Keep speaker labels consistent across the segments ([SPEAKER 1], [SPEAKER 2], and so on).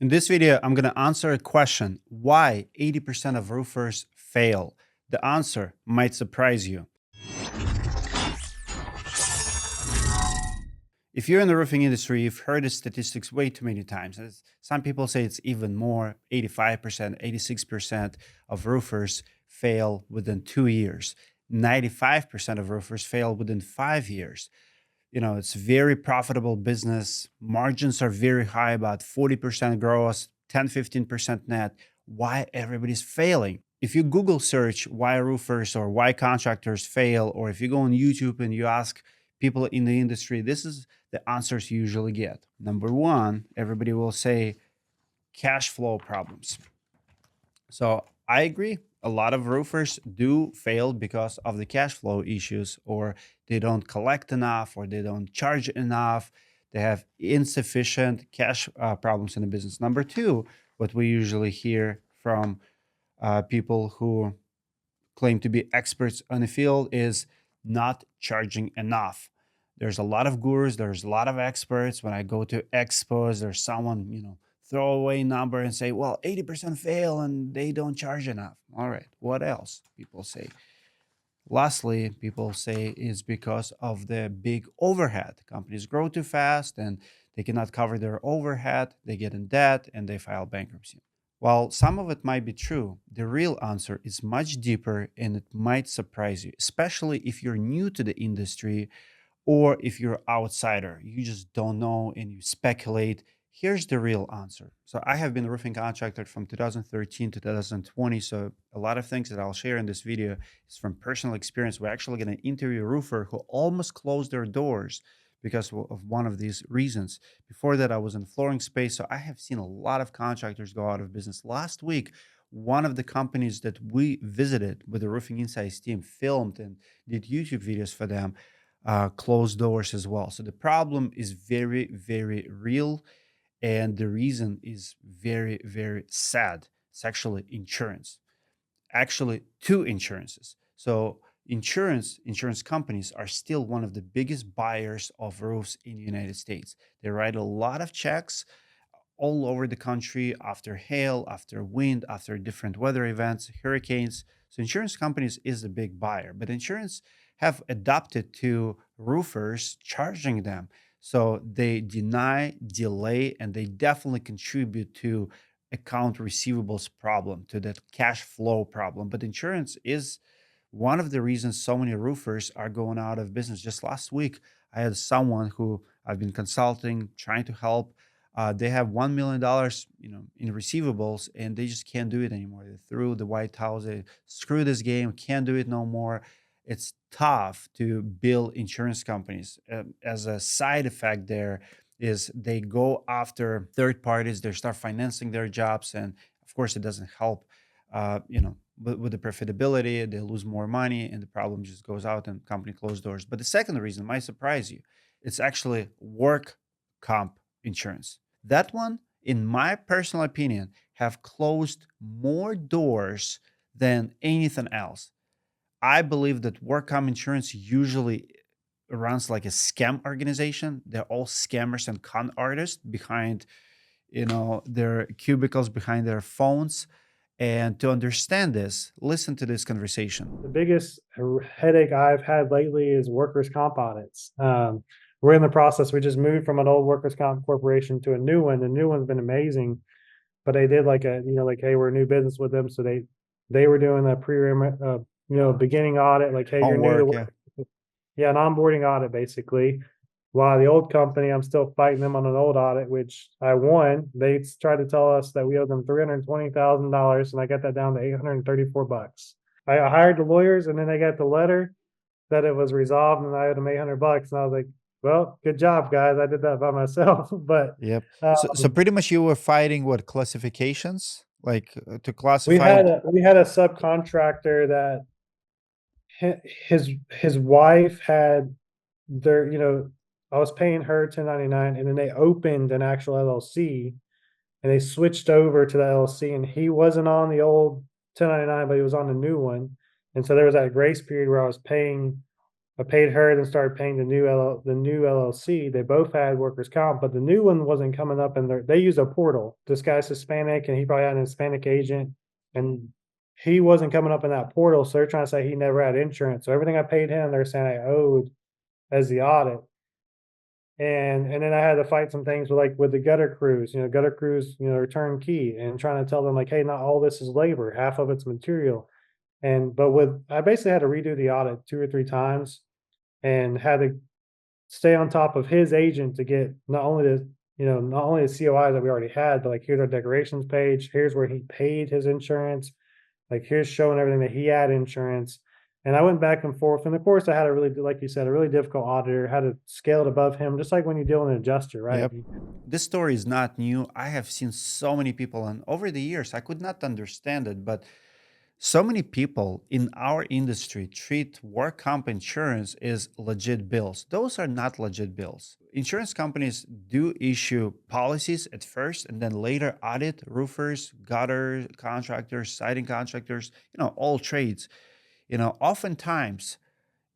[SPEAKER 1] In this video, I'm going to answer a question: why 80% of roofers fail? The answer might surprise you. If you're in the roofing industry, you've heard the statistics way too many times. Some people say it's even more: 85%, 86% of roofers fail within 2 years. 95% of roofers fail within 5 years. It's very profitable business. Margins are very high, about 40% gross, 10, 15% net. Why everybody's failing? If you Google search why roofers or why contractors fail, or if you go on YouTube and you ask people in the industry, this is the answers you usually get. Number one, everybody will say cash flow problems. So I agree. A lot of roofers do fail because of the cash flow issues, or they don't collect enough, or they don't charge enough. They have insufficient cash problems in the business. Number two, what we usually hear from people who claim to be experts on the field is not charging enough. There's a lot of gurus, there's a lot of experts. When I go to expos, there's someone, throw away number and say, well, 80% fail and they don't charge enough. All right, what else? People say. Lastly, people say is because of the big overhead. Companies grow too fast and they cannot cover their overhead, they get in debt and they file bankruptcy. While some of it might be true, the real answer is much deeper and it might surprise you, especially if you're new to the industry or if you're outsider. You just don't know and you speculate. Here's the real answer. So I have been a roofing contractor from 2013 to 2020. So a lot of things that I'll share in this video is from personal experience. We're actually going to interview a roofer who almost closed their doors because of one of these reasons. Before that, I was in flooring space, so I have seen a lot of contractors go out of business. Last week, one of the companies that we visited with the Roofing Insights team filmed and did YouTube videos for them closed doors as well. So the problem is very, very real, and the reason is very, very sad. It's actually insurance, actually two insurances. So insurance companies are still one of the biggest buyers of roofs in the United States. They write a lot of checks all over the country after hail, after wind, after different weather events, hurricanes. So insurance companies is a big buyer, but insurance have adapted to roofers charging them. So they deny, delay, and they definitely contribute to account receivables problem, to that cash flow problem. But insurance is one of the reasons so many roofers are going out of business. Just last week, I had someone who I've been consulting, trying to help. They have $1 million, in receivables, and they just can't do it anymore. They threw the White House. They screw this game. Can't do it no more. It's tough to bill insurance companies. As a side effect, there is they go after third parties. They start financing their jobs, and of course, it doesn't help. With the profitability, they lose more money, and the problem just goes out, and company close doors. But the second reason might surprise you. It's actually work comp insurance. That one, in my personal opinion, have closed more doors than anything else. I believe that work comp insurance usually runs like a scam organization. They're all scammers and con artists behind, their cubicles, behind their phones. And to understand this, listen to this conversation.
[SPEAKER 2] The biggest headache I've had lately is workers' comp audits. We're in the process. We just moved from an old workers' comp corporation to a new one. The new one's been amazing, but they did like like, hey, we're a new business with them, so they were doing the beginning audit, like, hey, you're new to
[SPEAKER 1] Homework, yeah.
[SPEAKER 2] work. Yeah, an onboarding audit basically. While the old company, I'm still fighting them on an old audit, which I won. They tried to tell us that we owe them $320,000, and I got that down to $834. I hired the lawyers, and then they got the letter that it was resolved, and I owed them $800. And I was like, "Well, good job, guys. I did that by myself." But
[SPEAKER 1] Yep. So
[SPEAKER 2] um,
[SPEAKER 1] pretty much you were fighting what classifications, like to
[SPEAKER 2] we
[SPEAKER 1] classify.
[SPEAKER 2] had a subcontractor that his wife had their I was paying her 1099, and then they opened an actual LLC, and they switched over to the LLC, and he wasn't on the old 1099, but he was on the new one. And so there was that grace period where I was paying I paid her, then started paying the new LLC. They both had workers' comp, but the new one wasn't coming up in their. They use a portal. This guy's Hispanic, and he probably had an Hispanic agent, and he wasn't coming up in that portal. So they're trying to say he never had insurance. So everything I paid him, they're saying I owed as the audit. And then I had to fight some things with with the gutter crews. Gutter crews, are turnkey, and trying to tell them like, hey, not all this is labor, half of it's material. And but with I basically had to redo the audit 2 or 3 times and had to stay on top of his agent to get not only the COI that we already had, but like here's our decorations page, here's where he paid his insurance, like here's showing everything that he had insurance. And I went back and forth. And of course I had a really, like you said, a really difficult auditor, had to scale it above him, just like when you deal with an adjuster, right?
[SPEAKER 1] Yep. This story is not new. I have seen so many people, and over the years, I could not understand it, but so many people in our industry treat work comp insurance as legit bills. Those are not legit bills. Insurance companies do issue policies at first and then later audit roofers, gutter contractors, siding contractors, all trades. Oftentimes,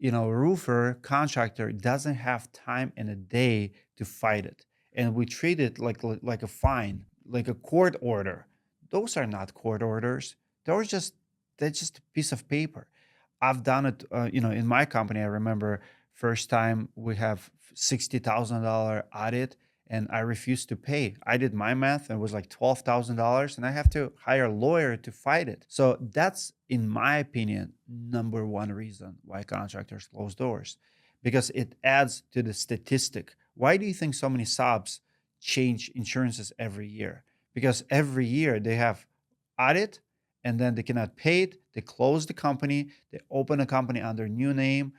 [SPEAKER 1] roofer contractor doesn't have time in a day to fight it, and we treat it like a fine, like a court order. Those are not court orders. Those just that's just a piece of paper. I've done it, in my company. I remember first time we have $60,000 audit, and I refused to pay. I did my math, and it was like $12,000, and I have to hire a lawyer to fight it. So that's, in my opinion, number one reason why contractors close doors, because it adds to the statistic. Why do you think so many subs change insurances every year? Because every year they have audit, and then they cannot pay it. They close the company. They open a company under new name,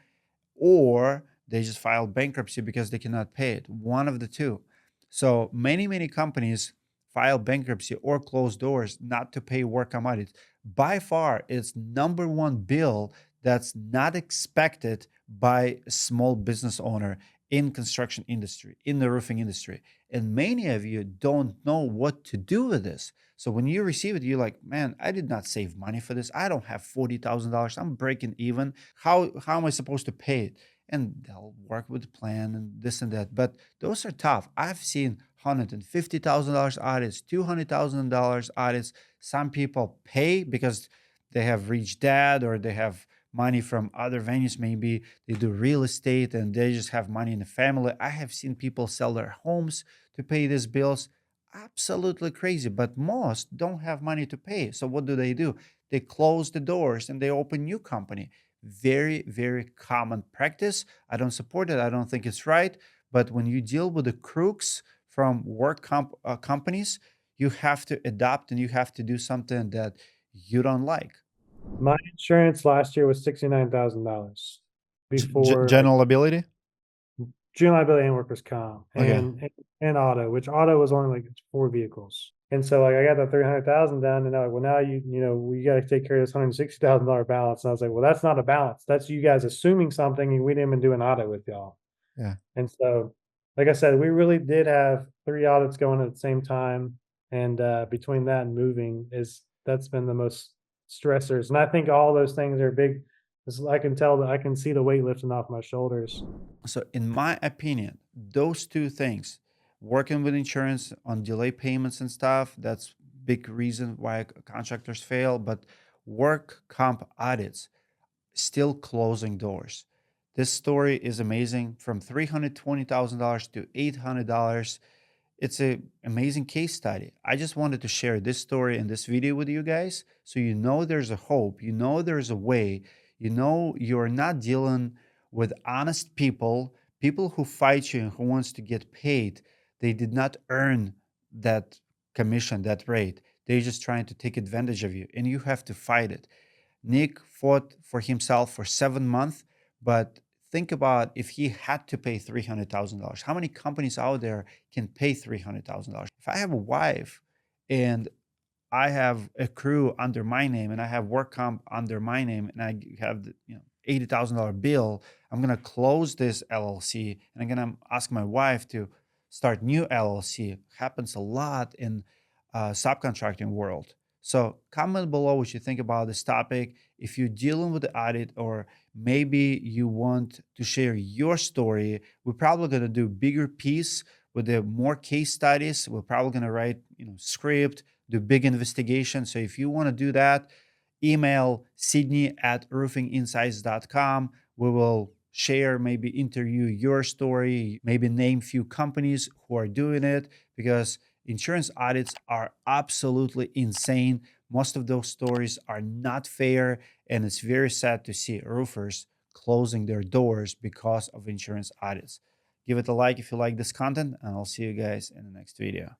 [SPEAKER 1] or they just file bankruptcy because they cannot pay it. One of the two. So many companies file bankruptcy or close doors not to pay work commodities. By far, it's number one bill that's not expected by a small business owner in construction industry, in the roofing industry. And many of you don't know what to do with this. So when you receive it, you're like, man, I did not save money for this. I don't have $40,000. I'm breaking even. How am I supposed to pay it? And they'll work with the plan and this and that. But those are tough. I've seen $150,000 audits, $200,000 audits. Some people pay because they have reached that, or they have money from other venues. Maybe they do real estate and they just have money in the family. I have seen people sell their homes to pay these bills. Absolutely crazy. But most don't have money to pay. So what do? They close the doors and they open new company. Very common practice. I don't support it. I don't think it's right. But when you deal with the crooks from companies, you have to adapt and you have to do something that you don't like.
[SPEAKER 2] My insurance last year was $69,000 before like
[SPEAKER 1] General ability.
[SPEAKER 2] June liability and workers' comp
[SPEAKER 1] Okay.
[SPEAKER 2] and auto, which auto was only like 4 vehicles. And so like I got that 300,000 done, and they're like, well, now we got to take care of this $160,000 balance. And I was like, well, that's not a balance. That's you guys assuming something, and we didn't even do an audit with y'all.
[SPEAKER 1] Yeah.
[SPEAKER 2] And so, like I said, we really did have 3 audits going at the same time, and between that and moving that's been the most stressors. And I think all those things are big. I can tell that I can see the weight lifting off my shoulders.
[SPEAKER 1] So, in my opinion, those two things, working with insurance on delay payments and stuff, that's big reason why contractors fail. But work comp audits still closing doors. This story is amazing. From $320,000 to $800. It's an amazing case study. I just wanted to share this story in this video with you guys, so there's a hope, there's a way, you're not dealing with honest people, people who fight you and who wants to get paid. They did not earn that commission, that rate. They're just trying to take advantage of you, and you have to fight it. Nick fought for himself for 7 months, but think about if he had to pay $300,000. How many companies out there can pay $300,000? If I have a wife and I have a crew under my name and I have work comp under my name and I have the $80,000 bill, I'm gonna close this LLC and I'm gonna ask my wife to start new LLC. Happens a lot in subcontracting world. So comment below what you think about this topic. If you're dealing with the audit, or maybe you want to share your story, we're probably going to do a bigger piece with the more case studies. We're probably going to write, script, do big investigation. So if you want to do that, email sydney@roofinginsights.com. We will share, maybe interview your story, maybe name few companies who are doing it, because insurance audits are absolutely insane. Most of those stories are not fair, and it's very sad to see roofers closing their doors because of insurance audits. Give it a like if you like this content, and I'll see you guys in the next video.